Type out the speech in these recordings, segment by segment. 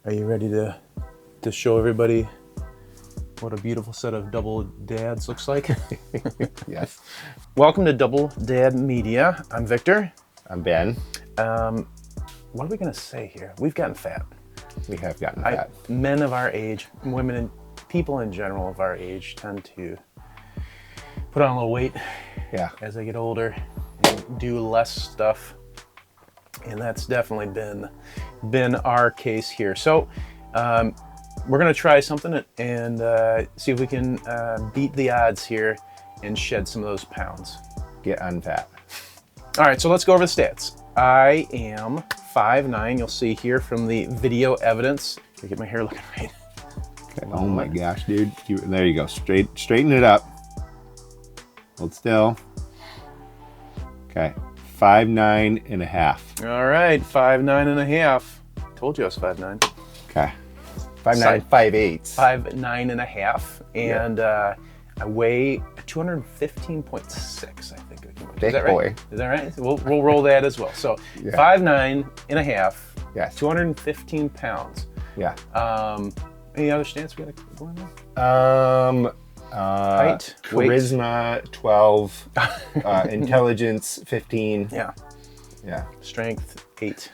Are you ready to show everybody what a beautiful set of double dads looks like? Yes. Welcome to Double Dad Media. I'm Victor. I'm Ben. What are we gonna say here? We've gotten fat. We have gotten fat. Men of our age, women and people in general of our age tend to put on a little weight Yeah. as they get older and do less stuff. And that's definitely been our case here. So we're gonna try something and see if we can beat the odds here and shed some of those pounds. Get unfat. All right, so let's go over the stats. I am 5'9". You'll see here from the video evidence. Gotta get my hair looking right. Okay. Oh my gosh, dude. There you go. Straighten it up. Hold still. Okay. 5'9.5". All right, 5'9.5". Told you I was 5'9". Okay. 5'9", 5'8". 5'9.5", and I weigh 215.6. I think. Big Is that right? boy. Is that right? We'll roll that as well. So Yeah. 5'9.5". Yes. 215 pounds. Yeah. Any other stats we gotta go in there? Height, weight. Charisma 12, intelligence 15. Yeah. Yeah. Strength 8.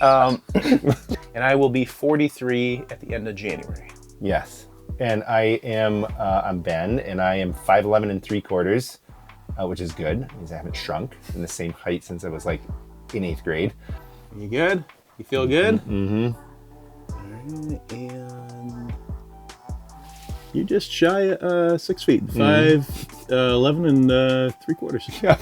And I will be 43 at the end of January. Yes. And I'm Ben, and I am 5'11 3/4, which is good because I haven't shrunk in the same height since I was like in 8th grade. You good? You feel good? Mm-hmm. All right, and you just shy 6 feet, 5'11 and 3/4. Yeah.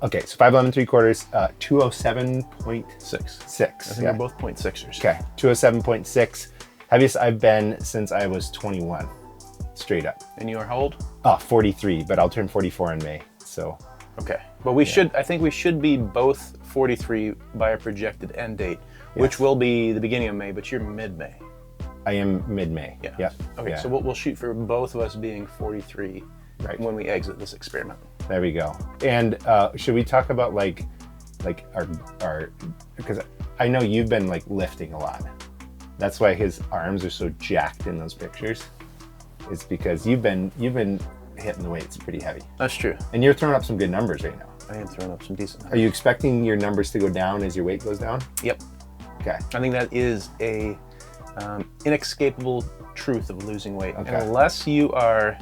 Okay, so 5'11 3/4, 207.6. 6. I think we're both 0.6ers. Okay, 207.6. Heaviest I've been since I was 21, straight up. And you are how old? 43, but I'll turn 44 in May. So. Okay, but I think we should be both 43 by a projected end date, which Yes. will be the beginning of May, but you're mid-May. I am mid-May. Yeah. Yeah. Okay, Yeah. so we'll shoot for both of us being 43 Right. when we exit this experiment. There we go. And should we talk about like our because I know you've been like lifting a lot. That's why his arms are so jacked in those pictures. It's because you've been hitting the weights pretty heavy. That's true. And you're throwing up some good numbers right now. I am throwing up some decent Are numbers. you expecting your numbers to go down as your weight goes down? Yep. Okay. I think that is a inescapable truth of losing weight. Okay. And unless you are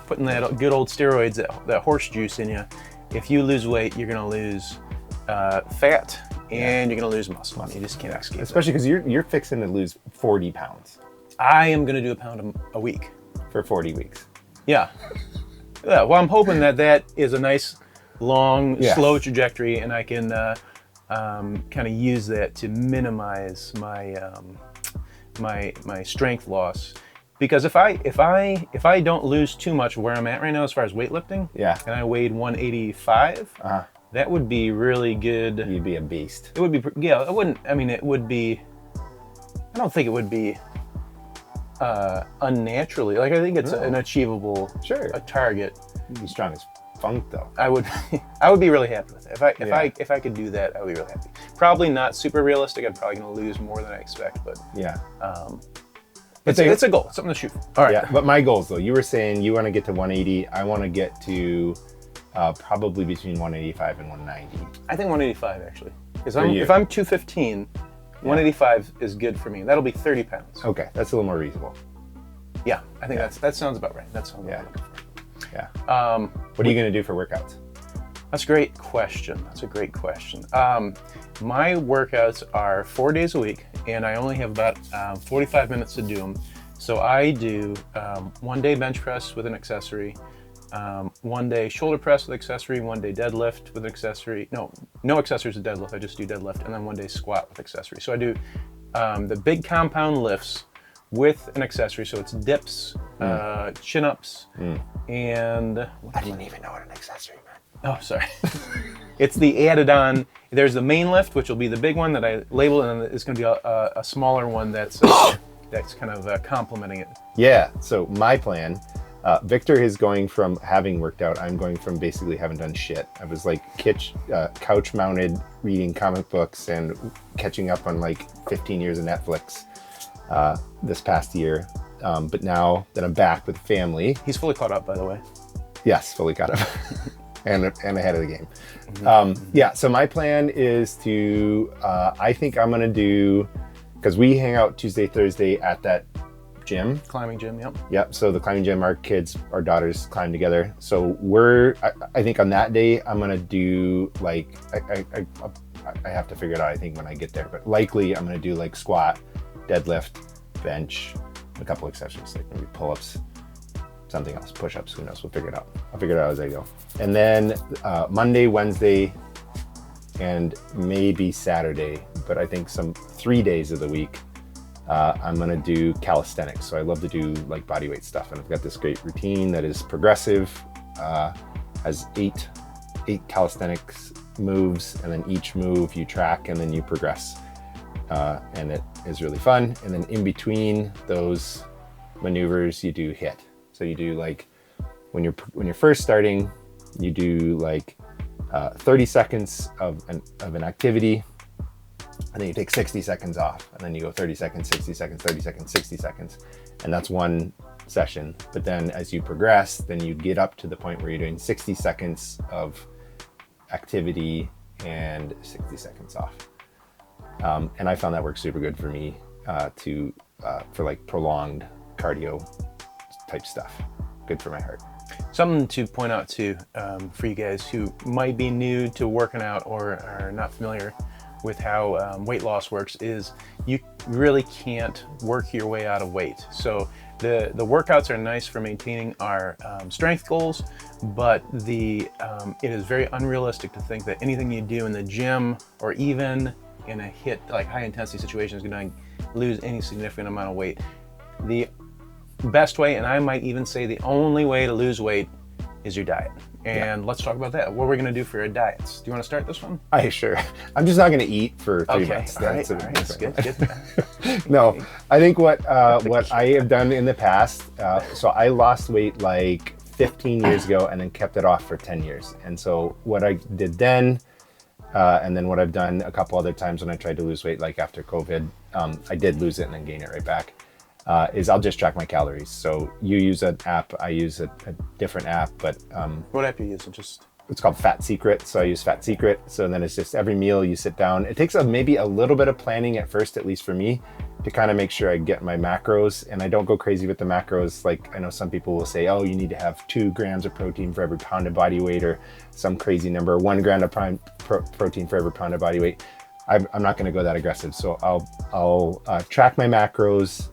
putting that good old steroids, that horse juice in you, if you lose weight, you're going to lose fat and you're going to lose muscle. You just can't escape it. Especially because you're fixing to lose 40 pounds I am going to do a pound a week. for 40 weeks. Yeah. Yeah. Well, I'm hoping that is a nice, long, Yes. slow trajectory, and I can kind of use that to minimize my my strength loss. Because if I don't lose too much where I'm at right now as far as weightlifting, Yeah. and I weighed 185, that would be really good. You'd be a beast. It would be, yeah. It wouldn't. I mean, it would be. I don't think it would be unnaturally. Like I think it's an achievable a target. You'd be strong as funk though. I would be really happy with it. If I could do that, I would be really happy. Probably not super realistic. I'm probably going to lose more than I expect, but Yeah. it's a goal, something to shoot for. All right. Yeah, but my goals though, you were saying you want to get to 180. I want to get to probably between 185 and 190. I think 185 actually. Because you. if I'm 215, 185 is good for me. That'll be 30 pounds. Okay, that's a little more reasonable. Yeah, I think that sounds about right. That sounds Yeah. about right. Yeah. What are you going to do for workouts? That's a great question. My workouts are 4 days a week, and I only have about 45 minutes to do them. So I do 1 day bench press with an accessory, 1 day shoulder press with accessory, 1 day deadlift with accessory. No accessories to deadlift. I just do deadlift, and then 1 day squat with accessory. So I do the big compound lifts with an accessory. So it's dips, chin-ups, and I didn't even know what an accessory meant. Oh, sorry. It's the added on. There's the main lift, which will be the big one that I label, and then it's going to be a smaller one that's kind of complementing it. Yeah. So my plan Victor is going from having worked out. I'm going from basically haven't done shit. I was like couch mounted reading comic books and catching up on like 15 years of Netflix this past year. But now that I'm back with family, He's fully caught up, by the way. yes, fully caught up and ahead of the game. Yeah, so my plan is to, I think I'm going to do, because we hang out Tuesday, Thursday at that gym. Climbing gym, yep. Yep. So the climbing gym, our daughters climb together. So I think on that day, I'm going to do like, I have to figure it out, I think, when I get there, but likely I'm going to do like squat, deadlift, bench, a couple accessories, like maybe pull-ups, something else, push-ups, who knows, we'll figure it out. I'll figure it out as I go. And then Monday, Wednesday, and maybe Saturday, but I think 3 days of the week, I'm gonna do calisthenics. So I love to do like body weight stuff, and I've got this great routine that is progressive, has eight calisthenics moves, and then each move you track and then you progress. And it is really fun. And then in between those maneuvers, you do HIIT. So you do like, when you're first starting, you do like 30 seconds of an activity, and then you take 60 seconds off, and then you go 30 seconds, 60 seconds, 30 seconds, 60 seconds. And that's one session. But then as you progress, then you get up to the point where you're doing 60 seconds of activity and 60 seconds off. And I found that works super good for me for like prolonged cardio type stuff. Good for my heart. Something to point out too, for you guys who might be new to working out or are not familiar with how weight loss works, is you really can't work your way out of weight. So the workouts are nice for maintaining our strength goals, but it is very unrealistic to think that anything you do in the gym or even in a HIIT, like high intensity situation, is going to lose any significant amount of weight. The best way, and I might even say the only way to lose weight, is your diet. And let's talk about that. What we're going to do for our diets. Do you want to start this one? Sure. I'm just not going to eat for 3 months. All right. That's good. No, I think what I have done in the past, so I lost weight like 15 years ago and then kept it off for 10 years. And so what I did then, and then what I've done a couple other times when I tried to lose weight, like after COVID, I did lose it and then gain it right back, is I'll just track my calories. So you use an app, I use a different app, but what app are you using? It's called Fat Secret. So I use Fat Secret. So then it's just every meal you sit down. It takes maybe a little bit of planning at first, at least for me, to kind of make sure I get my macros, and I don't go crazy with the macros. Like I know some people will say, oh, you need to have 2 grams of protein for every pound of body weight, or some crazy number, 1 gram of protein for every pound of body weight. I'm not going to go that aggressive. So I'll track my macros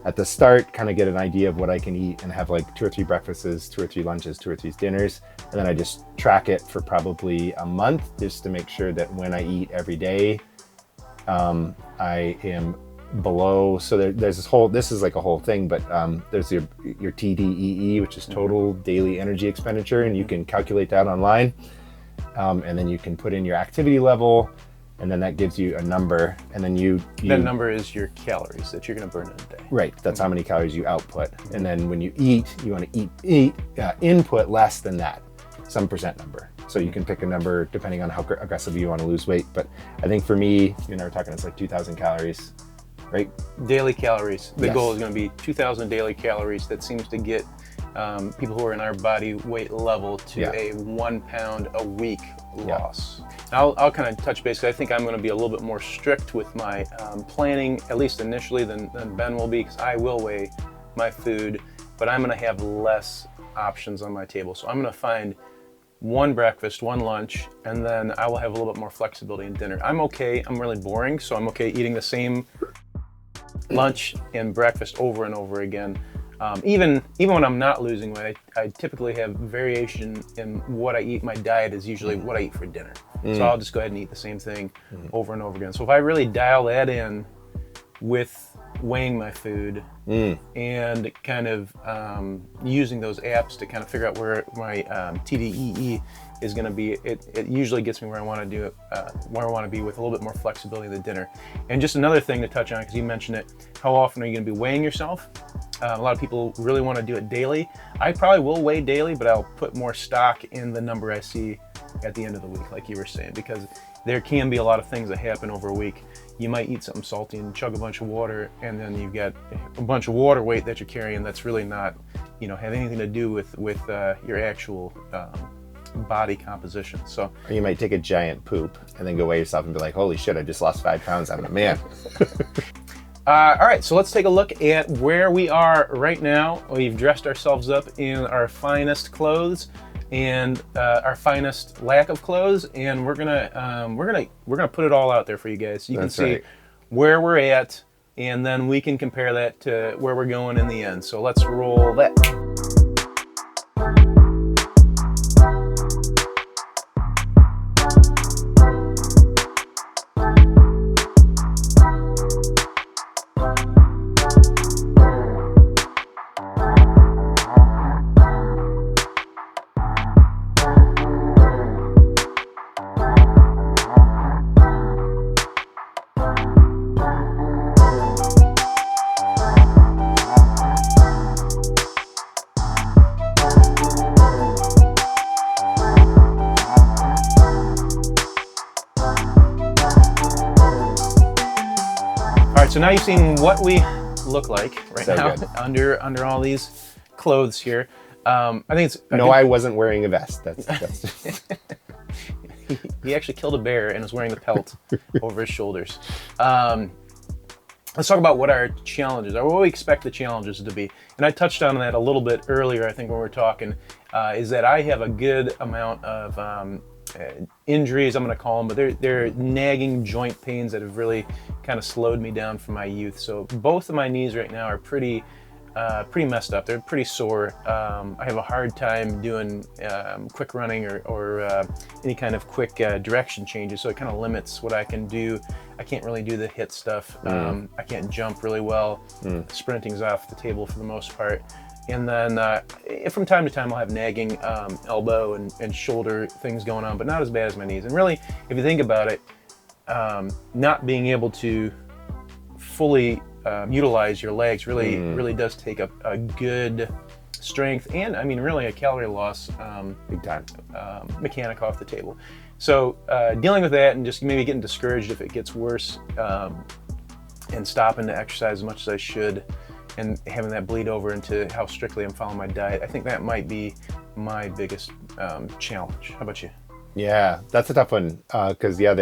at the start, kind of get an idea of what I can eat, and have like 2 or 3 breakfasts, 2 or 3 lunches, 2 or 3 dinners. And then I just track it for probably a month, just to make sure that when I eat every day, I am below. So there's this is like a whole thing, but there's your TDEE, which is total daily energy expenditure, and you can calculate that online. And then you can put in your activity level, and then that gives you a number, and then that number is your calories that you're going to burn in a day. Right. That's how many calories you output. And then when you eat, you want to input less than that, some percent number. So you can pick a number depending on how aggressively you want to lose weight. But I think for me, you and I were talking, it's like 2,000 calories, right? Daily calories. The Yes. goal is going to be 2,000 daily calories. That seems to get people who are in our body weight level to a 1 pound a week loss. I'll kind of touch base. I think I'm going to be a little bit more strict with my planning, at least initially, than Ben will be, because I will weigh my food, but I'm going to have less options on my table. So I'm going to find 1 breakfast, 1 lunch, and then I will have a little bit more flexibility in dinner. I'm really boring, so I'm okay eating the same lunch and breakfast over and over again. Even when I'm not losing weight, I typically have variation in what I eat. My diet is usually what I eat for dinner. So I'll just go ahead and eat the same thing over and over again. So if I really dial that in with weighing my food and kind of using those apps to kind of figure out where my TDEE is going to be, it usually gets me where I want to do it, where I want to be, with a little bit more flexibility in the dinner. And just another thing to touch on, because you mentioned it, how often are you going to be weighing yourself? A lot of people really want to do it daily. I probably will weigh daily, but I'll put more stock in the number I see at the end of the week, like you were saying, because there can be a lot of things that happen over a week. You might eat something salty and chug a bunch of water, and then you've got a bunch of water weight that you're carrying that's really not, have anything to do with your actual body composition. So Or you might take a giant poop and then go weigh yourself and be like, holy shit, I just lost 5 pounds. I'm a man. all right, so let's take a look at where we are right now. We've dressed ourselves up in our finest clothes and our finest lack of clothes, and we're gonna put it all out there for you guys so you That's can see right. where we're at, and then we can compare that to where we're going in the end. So let's roll that. So now you've seen what we look like right So now good. under all these clothes here. I think it's No, I wasn't wearing a vest. That's he actually killed a bear and was wearing the pelt over his shoulders. Let's talk about what our challenges are, what we expect the challenges to be. And I touched on that a little bit earlier, I think, when we were talking, is that I have a good amount of injuries, I'm going to call them, but they're nagging joint pains that have really kind of slowed me down from my youth. So both of my knees right now are pretty messed up. They're pretty sore. I have a hard time doing quick running or any kind of quick direction changes, so it kind of limits what I can do. I can't really do the hit stuff. I can't jump really well. Sprinting's off the table for the most part. And then from time to time I'll have nagging elbow and shoulder things going on, but not as bad as my knees. And really, if you think about it, not being able to fully utilize your legs really does take a good strength and, I mean, really a calorie loss big time. mechanic off the table. So dealing with that and just maybe getting discouraged if it gets worse, and stopping to exercise as much as I should, and having that bleed over into how strictly I'm following my diet, I think that might be my biggest challenge. How about you? Yeah, that's a tough one because your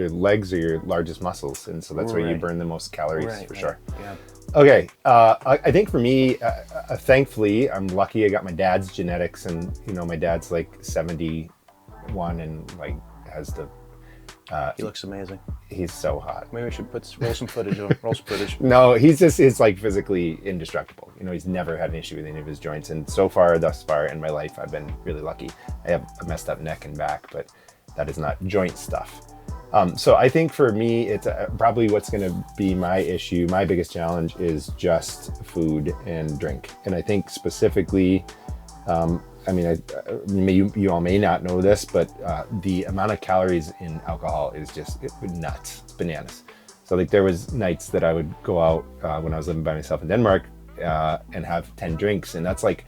legs are your largest muscles, and so that's where you Right. burn the most calories for sure. Yeah. Okay, I think for me, thankfully, I'm lucky. I got my dad's genetics, and my dad's like 71 and like has the. He looks amazing. He's so hot. Maybe we should roll some footage. No, he's like physically indestructible. He's never had an issue with any of his joints, and thus far in my life, I've been really lucky. I have a messed up neck and back, but that is not joint stuff. So I think for me, it's probably what's going to be my issue. My biggest challenge is just food and drink, and I think specifically. You all may not know this, but the amount of calories in alcohol is just nuts. It's bananas. So like there was nights that I would go out when I was living by myself in Denmark and have 10 drinks, and that's like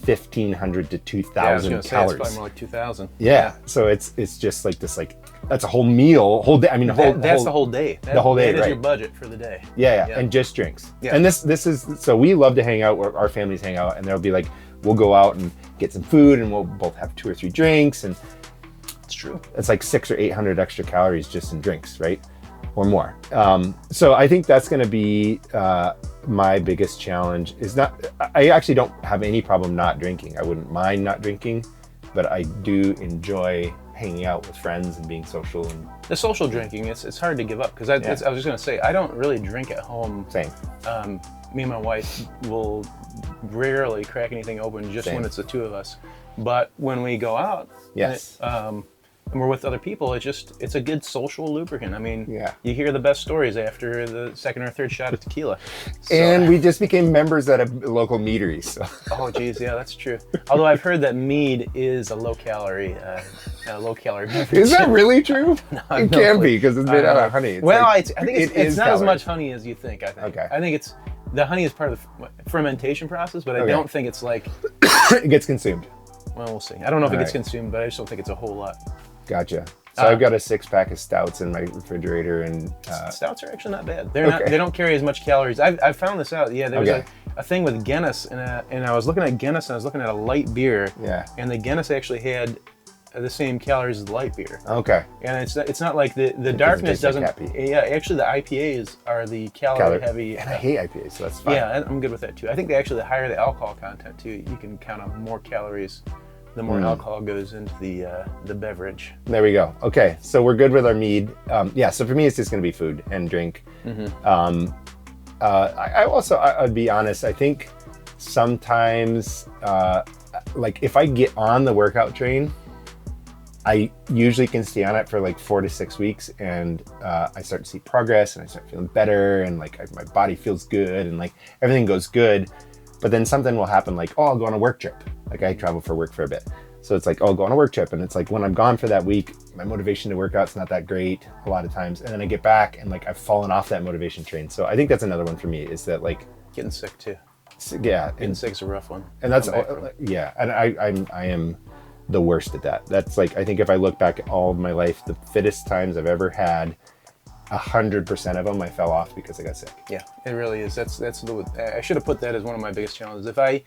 1,500 to 2,000 It's calories. probably more like 2,000. Yeah. So it's just like this, like that's a whole meal, whole day. I mean, That's the whole day. the whole day, That is your right. budget for the day. Yeah, Yeah. and just drinks. Yeah. And this is, so we love to hang out where our families hang out, and there'll be like, we'll go out and get some food, and we'll both have 2 or 3 drinks, and It's true. it's like 600 or 800 extra calories just in drinks, right? Or more. So I think that's going to be my biggest challenge. I actually don't have any problem not drinking. I wouldn't mind not drinking, but I do enjoy hanging out with friends and being social. And The social drinking, it's hard to give up because I was just going to say, I don't really drink at home. same. Me and my wife will rarely crack anything open just Same. when it's the two of us. But when we go out, Yes. and we're with other people, it's a good social lubricant. I mean, Yeah. you hear the best stories after the second or third shot of tequila. So- And we just became members at a local meadery. So. oh, geez, yeah, that's true. Although I've heard that mead is a low calorie beverage. Is that really true? I It have no can clue. be because it's made out of honey. It's Well, like- I think it's is not as calories. much honey as you think. I think. Okay. I think it's the honey is part of the fermentation process, but I Okay. don't think it's like, It gets consumed. well, we'll see. I don't know if it gets Alright. consumed, but I just don't think it's a whole lot. Gotcha. So I've got a 6-pack of stouts in my refrigerator, and Stouts are actually not bad. They're not. Okay. They don't carry as much calories. I've found this out. Yeah, there was Okay. a thing with Guinness, and I was looking at Guinness, and I was looking at a light beer. Yeah. And the Guinness actually had the same calories as the light beer. okay. And it's not like the darkness taste like doesn't. happy. Yeah, actually the IPAs are the calorie heavy. And I hate IPAs, so that's fine. Yeah, I'm good with that too. I think the higher the alcohol content too, you can count on more calories. The more alcohol goes into the beverage. There we go. Okay, so we're good with our mead. Yeah, so for me, it's just going to be food and drink. I'd be honest, I think sometimes, like if I get on the workout train, I usually can stay on it for like 4 to 6 weeks, and I start to see progress, and I start feeling better, and like my body feels good, and like everything goes good. But then something will happen, like, oh, I'll go on a work trip. Like I travel for work for a bit. So it's like, oh, I'll go on a work trip. And it's like when I'm gone for that week, my motivation to work out's not that great a lot of times. And then I get back and like I've fallen off that motivation train. So I think that's another one for me, is that like, Getting sick too. yeah. Getting sick's a rough one. And that's, Come back from. yeah. And I am the worst at that. That's like, I think if I look back at all of my life, the fittest times I've ever had, 100% of them I fell off because I got sick. Yeah, it really is. I should have put that as one of my biggest challenges. If I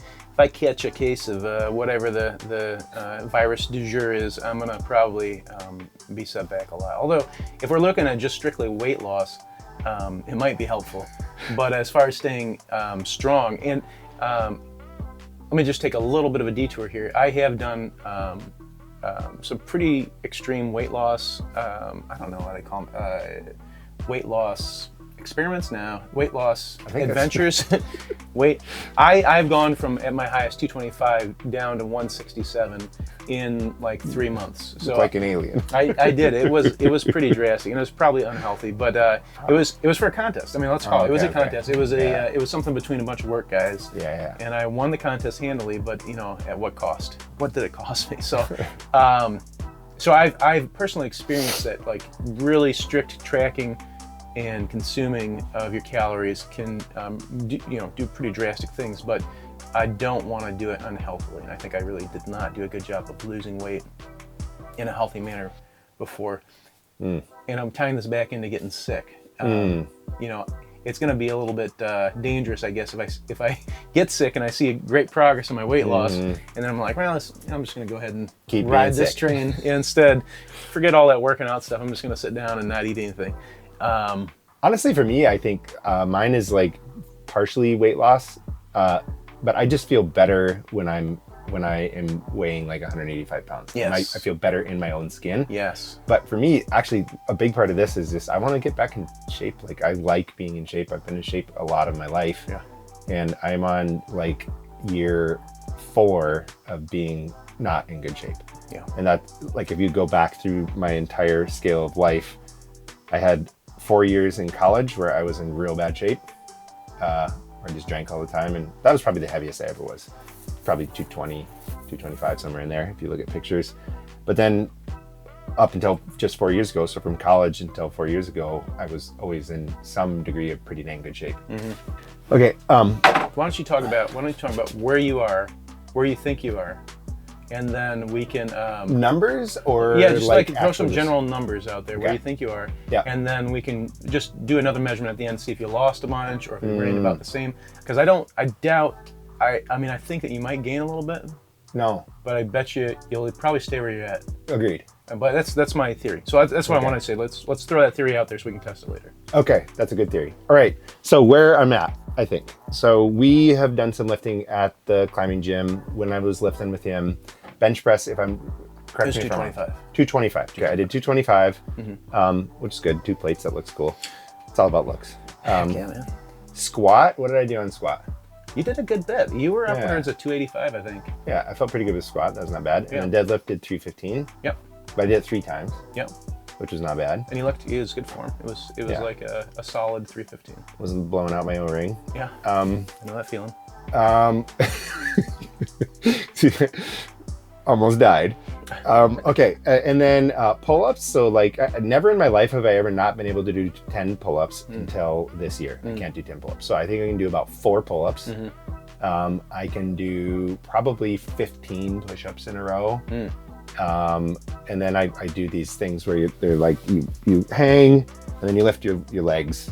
catch a case of whatever the virus du jour is, I'm gonna probably be set back a lot. Although, if we're looking at just strictly weight loss, it might be helpful. But as far as staying strong, and let me just take a little bit of a detour here. I have done some pretty extreme weight loss. I don't know what I call them. Weight loss experiments now. Weight loss adventures. I've gone from at my highest 225 down to 167 in like 3 months. So like an alien. I did. It was pretty drastic, and it was probably unhealthy. But it was for a contest. I mean, let's call it. It was a contest. It was it was something between a bunch of work guys. Yeah. And I won the contest handily, but at what cost? What did it cost me? So, so I've personally experienced that, like really strict tracking and consuming of your calories can do pretty drastic things, but I don't want to do it unhealthily, and I think I really did not do a good job of losing weight in a healthy manner before. And I'm tying this back into getting sick. It's going to be a little bit dangerous, I guess, if I get sick and I see great progress in my weight loss, and then I'm like, well, I'm just going to go ahead and Keep ride being this sick. train instead. Forget all that working out stuff. I'm just going to sit down and not eat anything. Honestly, for me, I think mine is like partially weight loss, but I just feel better when I am weighing like 185 pounds. Yes. And I feel better in my own skin. Yes. But for me, actually, a big part of this is just I want to get back in shape. Like I like being in shape. I've been in shape a lot of my life. Yeah. And I'm on like year 4 of being not in good shape. Yeah. And that's like, if you go back through my entire scale of life, I had 4 years in college where I was in real bad shape. I just drank all the time, and that was probably the heaviest I ever was. Probably 220, 225, somewhere in there if you look at pictures. But then up until just 4 years ago, so from college until 4 years ago, I was always in some degree of pretty dang good shape. Okay. Why don't you talk about where you are, where you think you are, and then we can Numbers or just like throw some actual- general numbers out there where Okay. you think you are, Yeah. and then we can just do another measurement at the end, see if you lost a bunch or if you're running about the same. Because I think that you might gain a little bit, No. but I bet you'll probably stay where you're at. Agreed. But that's my theory. So that's what Okay. I want to say. Let's throw that theory out there so we can test it later. Okay, that's a good theory. All right, so where I'm at, I think. So we have done some lifting at the climbing gym. When I was lifting with him, bench press, if I'm correct, It's me if I'm wrong. 225. 225. Okay, I did 225, which is good. 2 plates, that looks cool. It's all about looks. Yeah, man. Squat, what did I do on squat? You did a good bit. You were Yeah. upwards of 285, I think. Yeah, I felt pretty good with squat. That was not bad. Yeah. And then deadlift did 315. Yep. But I did it 3 times, Yep. which was not bad. And he was good form. It was Yeah. like a solid 315. Wasn't blowing out my own ring. Yeah. I know that feeling. almost died. Okay, and then pull-ups. So like, never in my life have I ever not been able to do 10 pull-ups until this year. I can't do 10 pull-ups. So I think I can do about 4 pull-ups. I can do probably 15 push-ups in a row. And then I do these things where they're like, you hang and then you lift your legs.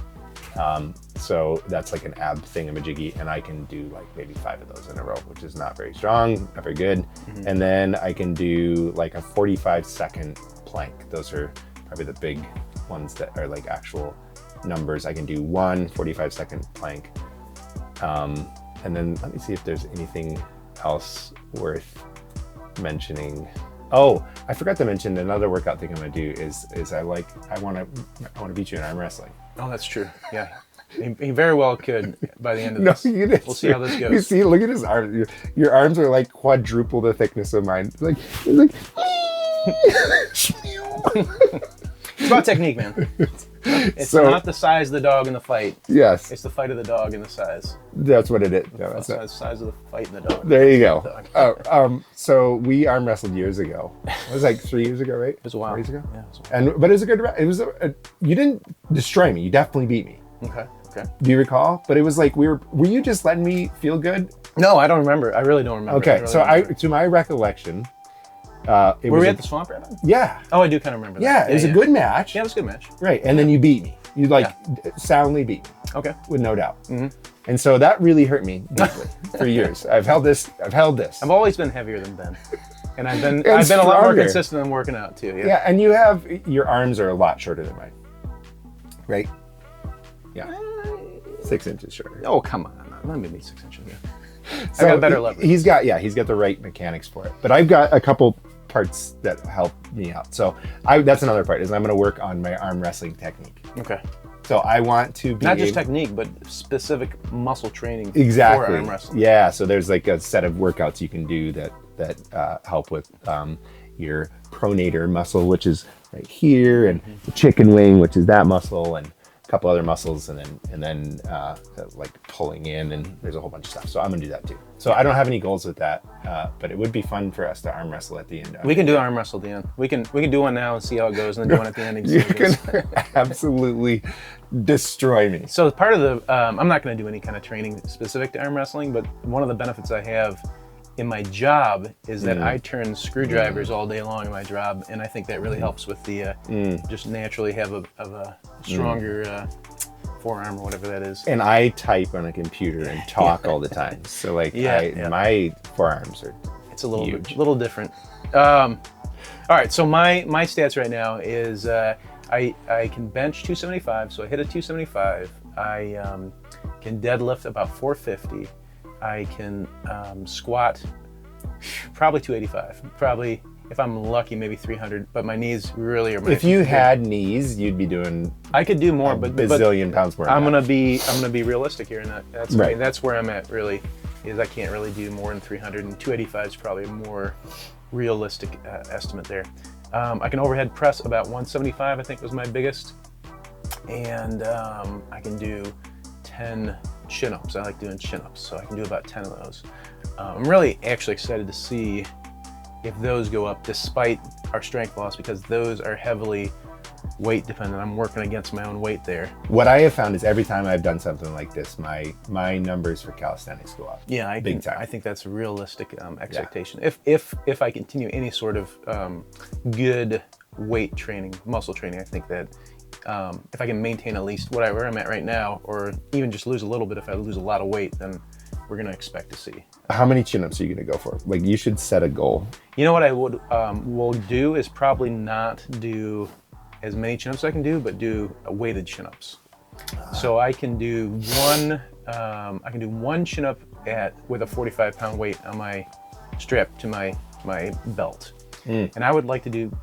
So that's like an ab thingamajiggy, and I can do like maybe 5 of those in a row, which is not very strong, not very good. And then I can do like a 45-second plank. Those are probably the big ones that are like actual numbers. I can do 1 45-second plank. And then let me see if there's anything else worth mentioning. Oh, I forgot to mention another workout thing I'm gonna do is I want to beat you in arm wrestling. Oh, that's true. Yeah, he very well could by the end of No, this. you didn't. We'll see how this goes. You see, look at his arms. Your arms are like quadruple the thickness of mine. It's like It's about technique, man. It's So- not the size of the dog in the fight. yes, It's the fight of the dog and the size. that's what it is. No, It's that's the size of the fight and the dog. there you go. Dog. So we arm wrestled years ago. It was like 3 years ago, right? It was a while. 4 years ago. Yeah, it was a while. But it was a good. You didn't destroy me. You definitely beat me. Okay. Do you recall? But it was like were you just letting me feel good? No, I don't remember. I really don't remember. Okay, really so don't remember. to my recollection, it Were was we a- at the swamp right now? yeah, Oh, I do kind of remember that. yeah. It was a good match, Yeah, it was a good match. right? And then you beat me. You soundly beat me, Okay. with no doubt. And so that really hurt me deeply for years. I've held this. I've always been heavier than Ben, and I've been And a lot more stronger. consistent in working out too. Yeah. Yeah, and your arms are a lot shorter than mine, right? Yeah, 6 inches shorter. Oh, come on. Not maybe 6 inches. Yeah. So got better leverage. He's got the right mechanics for it. But I've got a couple parts that help me out. So that's another part is I'm going to work on my arm wrestling technique. Okay. So I want to be Not just technique, but specific muscle training exactly. for arm wrestling. Yeah. So there's like a set of workouts you can do that help with your pronator muscle, which is right here, and the chicken wing, which is that muscle, and couple other muscles, and then like pulling in, and there's a whole bunch of stuff. So I'm gonna do that too. So I don't have any goals with that, but it would be fun for us to arm wrestle at the end. We can do arm wrestle at the end. We can do one now and see how it goes, and then do one at the end. And see You how it goes. can absolutely destroy me. So part of the, I'm not going to do any kind of training specific to arm wrestling, but one of the benefits I have in my job is that I turn screwdrivers all day long in my job, and I think that really helps with the just naturally have a stronger forearm or whatever that is. And I type on a computer and talk all the time. So like my forearms are It's a little huge. little different. All right, so my stats right now is I can bench 275, so I hit a 275. I can deadlift about 450. I can squat probably 285. Probably, if I'm lucky, maybe 300. But my knees really are. If you had knees, you'd be doing I could do more, a but bazillion pounds more. I'm than gonna be realistic here, and that's Right. I mean, that's where I'm at. Really, is I can't really do more than 300, and 285 is probably a more realistic estimate there. I can overhead press about 175. I think was my biggest, and I can do 10 chin-ups. I like doing chin-ups, so I can do about 10 of those. I'm really actually excited to see if those go up despite our strength loss, because those are heavily weight dependent. I'm working against my own weight there. What I have found is every time I've done something like this, my numbers for calisthenics go up. Yeah, Big time. I think that's a realistic expectation. If I continue any sort of good weight training, muscle training, I think that if I can maintain at least where I'm at right now, or even just lose a little bit, if I lose a lot of weight, then we're gonna expect to see. How many chin-ups are you going to go for? Like, you should set a goal. You know what I will do is probably not do as many chin-ups as I can do, but do weighted chin-ups. So I can do one chin-up with a 45-pound weight on my strap to my belt, and I would like to do.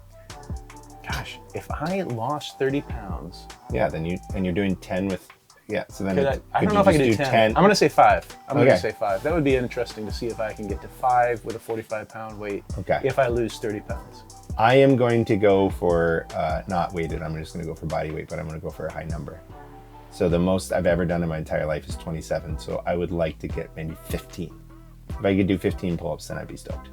Gosh, if I lost 30 pounds, Yeah, then you're doing 10 with. Yeah, so then I don't know if I can do 10. I'm gonna say 5. I'm gonna say 5. That would be interesting to see if I can get to 5 with a 45-pound weight. Okay. If I lose 30 pounds. I am going to go for not weighted. I'm just going to go for body weight, but I'm going to go for a high number. So the most I've ever done in my entire life is 27. So I would like to get maybe 15. If I could do 15 pull-ups, then I'd be stoked.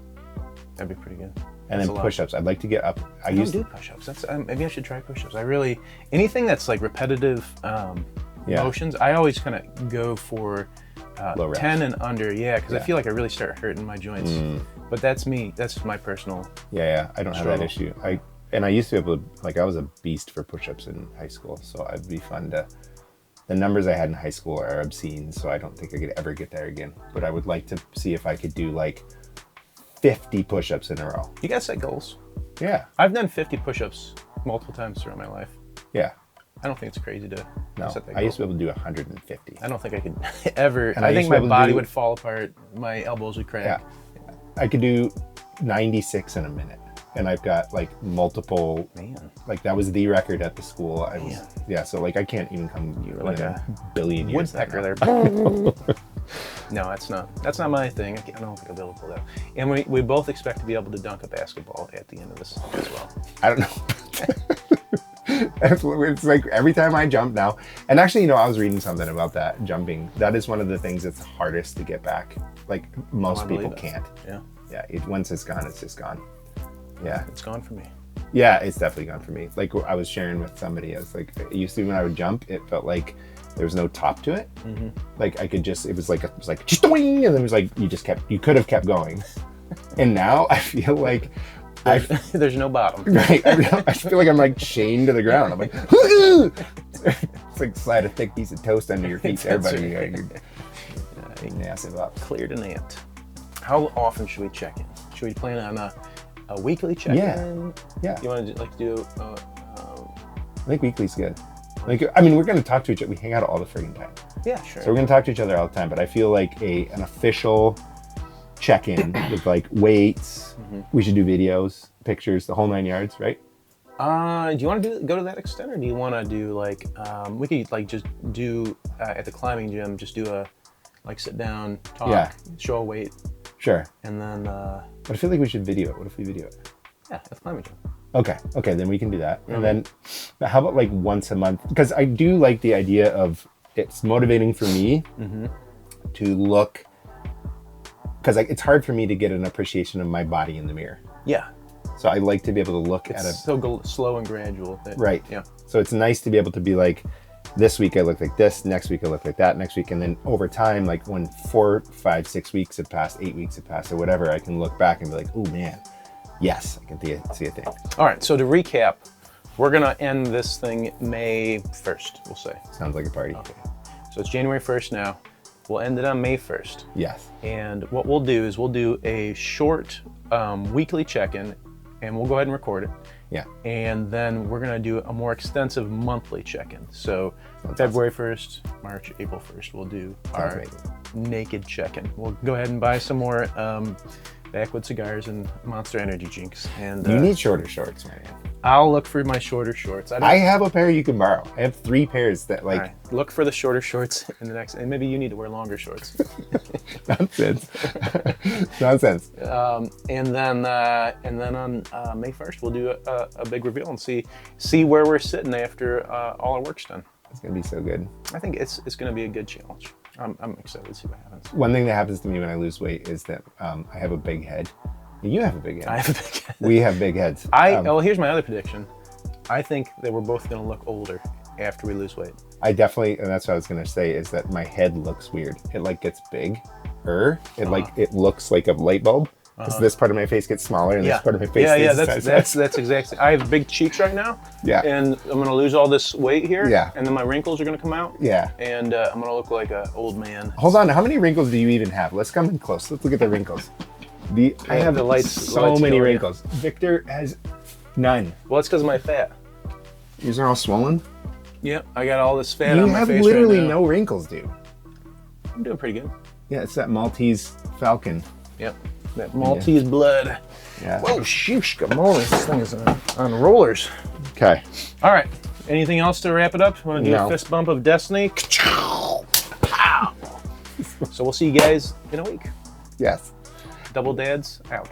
That'd be pretty good. And That's then a lot. push-ups. I'd like to get up. I don't do push-ups. That's maybe I should try push-ups. I really anything that's like repetitive motions. I always kind of go for Low reps. 10 and under. Yeah, because I feel like I really start hurting my joints. But that's me. That's my personal. Yeah, I don't have that Struggle. issue. I used to be able to, like, I was a beast for push-ups in high school, so it'd be fun to. The numbers I had in high school are obscene, so I don't think I could ever get there again. But I would like to see if I could do like 50 push-ups in a row. You guys set goals. Yeah, I've done 50 push-ups multiple times throughout my life. yeah. I don't think it's crazy to No, set that I used to goal. be able to do 150. I don't think I could ever. And I I think used to my be able to body do- would fall apart. My elbows would crack. Yeah, I could do 96 in a minute, and I've got like multiple. Man, Like that was the record at the school. I was Man. yeah. So like I can't even come. you were like a billion years. woodpecker now. there. No, that's not my thing. I don't think I'll be able to pull that. And we both expect to be able to dunk a basketball at the end of this as well. I don't know. It's like every time I jump now, and actually, you know, I was reading something about that jumping. That is one of the things that's hardest to get back. Like most I believe people it. can't. Yeah, Yeah, once it's gone, it's just gone. Yeah, it's gone for me. yeah, it's definitely gone for me. Like I was sharing with somebody, I was like, it used to be when I would jump, it felt like there was no top to it. Like I could just, it was like just doing, and then it was like you could have kept going. And now I feel like There's no bottom. Right. I feel like I'm like chained to the ground. I'm like, it's like slide a thick piece of toast under your feet there, That's buddy. right. You're massive up. Cleared an ant. How often should we check in? Should we plan on a weekly check-in? Yeah. You want to like do? I think weekly's good. Like, I mean, we're going to talk to each other. We hang out all the friggin' time. Yeah, sure. So we're going to talk to each other all the time. But I feel like an official check-in with like weights. We should do videos, pictures, the whole 9 yards, right? Do you want to go to that extent, or do you want to do like we could like just do at the climbing gym, just do a like sit down, talk, Yeah. show a weight, Sure. and then But I feel like we should video it. What if we video it? yeah, at the climbing gym. Okay, then we can do that. And then how about like once a month? Because I do like the idea of it's motivating for me to look, because it's hard for me to get an appreciation of my body in the mirror. Yeah, So I like to be able to look it's at so slow and gradual. right. Yeah. So it's nice to be able to be like, this week I look like this, next week I look like that, next week. And then over time, like when 4, 5, 6 weeks have passed, 8 weeks have passed or whatever, I can look back and be like, oh man, yes, I can see a thing. All right. So to recap, we're gonna end this thing May 1st. We'll say. Sounds like a party. Okay. So it's January 1st now. We'll end it on May 1st. Yes. And what we'll do is we'll do a short weekly check-in, and we'll go ahead and record it. Yeah. And then we're gonna do a more extensive monthly check-in. So February 1st, March, April 1st, we'll do our amazing. naked check-in. We'll go ahead and buy some more Backwood cigars and Monster Energy drinks. And You need shorter shorts, man. I'll look for my shorter shorts. I have a pair you can borrow. I have 3 pairs that like All right, look for the shorter shorts in the next, and maybe you need to wear longer shorts. nonsense. Nonsense. And then on May 1st, we'll do a big reveal and see where we're sitting after all our work's done. It's gonna be so good. I think it's going to be a good challenge. I'm excited to see what happens. One thing that happens to me when I lose weight is that I have a big head. You have a big head. I have a big head. We have big heads. Well, here's my other prediction. I think that we're both going to look older after we lose weight. I definitely, and that's what I was gonna say, is that my head looks weird. It like gets big. It looks like a light bulb. Because this part of my face gets smaller and this part of my face stays the size. That's exactly. I have big cheeks right now. Yeah. And I'm going to lose all this weight here. Yeah. And then my wrinkles are going to come out. Yeah. And I'm going to look like an old man. Hold on, how many wrinkles do you even have? Let's come in close. Let's look at the wrinkles. I have the lights so many killing you. wrinkles. Victor has none. Well, it's because of my fat. These are all swollen. Yep, I got all this fat You on my have face literally right now. no wrinkles, dude. I'm doing pretty good. Yeah, it's that Maltese Falcon. Yep, that Maltese blood. Yeah. Whoa, sheesh, guacamole. This thing is on rollers. Okay. All right, anything else to wrap it up? Want to do No. a fist bump of destiny? Pow! So we'll see you guys in a week. Yes. Double Dads out.